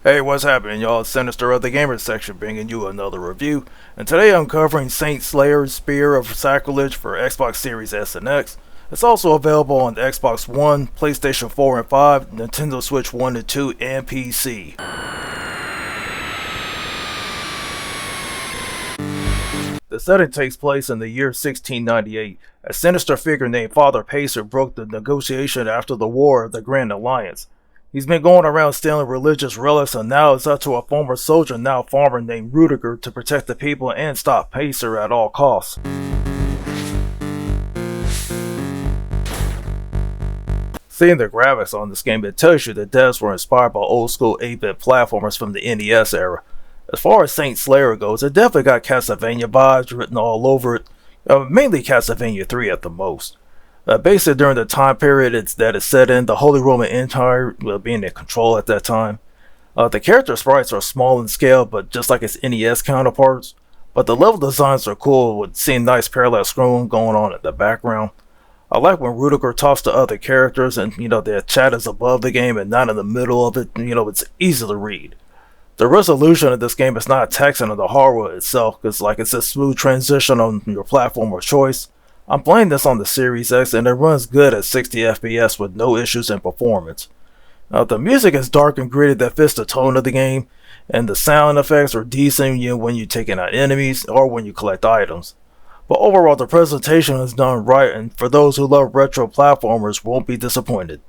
Hey, what's happening, y'all? It's Sinister of the Gamer section bringing you another review, and today I'm covering Saint Slayer's Spear of Sacrilege for Xbox Series S and X. It's also available on the Xbox One, PlayStation 4 and 5, Nintendo Switch 1 and 2, and PC. The setting takes place in the year 1698. A sinister figure named Father Pacer broke the negotiation after the War of the Grand Alliance. He's been going around stealing religious relics, and now it's up to a former soldier, now farmer, named Rudiger to protect the people and stop Pacer at all costs. Seeing the graphics on this game, it tells you the devs were inspired by old school 8-bit platformers from the NES era. As far as Saint Slayer goes, it definitely got Castlevania vibes written all over it, mainly Castlevania 3 at the most. Basically during the time period that it's set in, the Holy Roman Empire being in control at that time. The character sprites are small in scale, but just like its NES counterparts. But the level designs are cool, with seeing nice parallel scrolling going on in the background. I like when Rudiger talks to other characters and their chat is above the game and not in the middle of it. It's easy to read. The resolution of this game is not taxing on the hardware itself, because it's a smooth transition on your platform of choice. I'm playing this on the Series X and it runs good at 60 FPS with no issues in performance. The music is dark and gritty that fits the tone of the game, and the sound effects are decent when you're taking out enemies or when you collect items. But overall, the presentation is done right, and for those who love retro platformers won't be disappointed.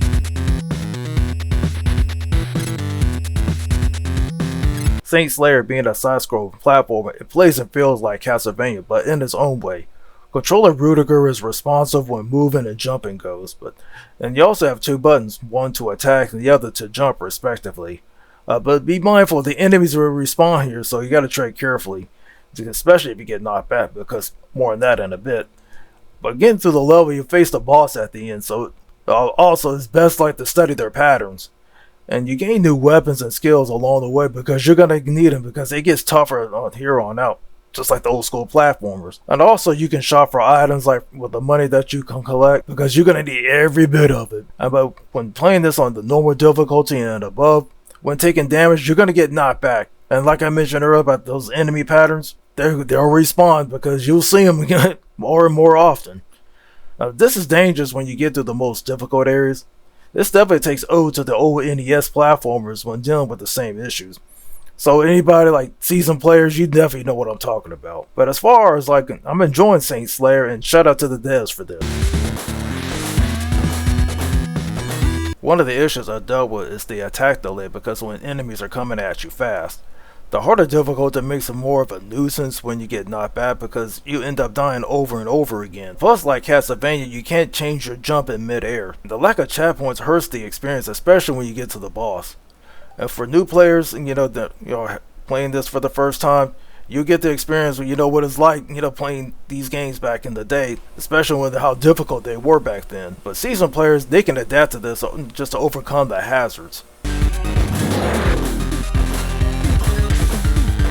Saint Slayer being a side-scrolling platformer, it plays and feels like Castlevania, but in its own way. Controller Rudiger is responsive when moving and jumping goes, and you also have two buttons, one to attack and the other to jump respectively. But be mindful, the enemies will respawn here, so you gotta tread carefully, especially if you get knocked back, because more on that in a bit. But getting through the level, you face the boss at the end, so also it's best to study their patterns. And you gain new weapons and skills along the way because you're gonna need them, because it gets tougher here on out, just like the old school platformers. And also you can shop for items with the money that you can collect, because you're gonna need every bit of it. But when playing this on the normal difficulty and above, when taking damage, you're gonna get knocked back. And like I mentioned earlier about those enemy patterns, they'll respawn because you'll see them again more and more often. Now, this is dangerous when you get to the most difficult areas. This definitely takes ode to the old NES platformers when dealing with the same issues. So anybody seasoned players, you definitely know what I'm talking about. But as far as I'm enjoying Saint Slayer, and shout out to the devs for this. One of the issues I dealt with is the attack delay, because when enemies are coming at you fast. The harder difficulty makes it more of a nuisance when you get knocked back, because you end up dying over and over again. Plus, like Castlevania, you can't change your jump in mid-air. The lack of chat points hurts the experience, especially when you get to the boss. And for new players, playing this for the first time, you get the experience when what it's like, playing these games back in the day, especially with how difficult they were back then. But seasoned players, they can adapt to this just to overcome the hazards.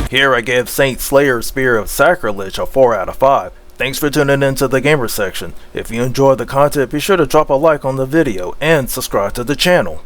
Here I gave Saint Slayer's Spear of Sacrilege a 4 out of 5. Thanks for tuning in to the Gamer section. If you enjoyed the content, be sure to drop a like on the video and subscribe to the channel.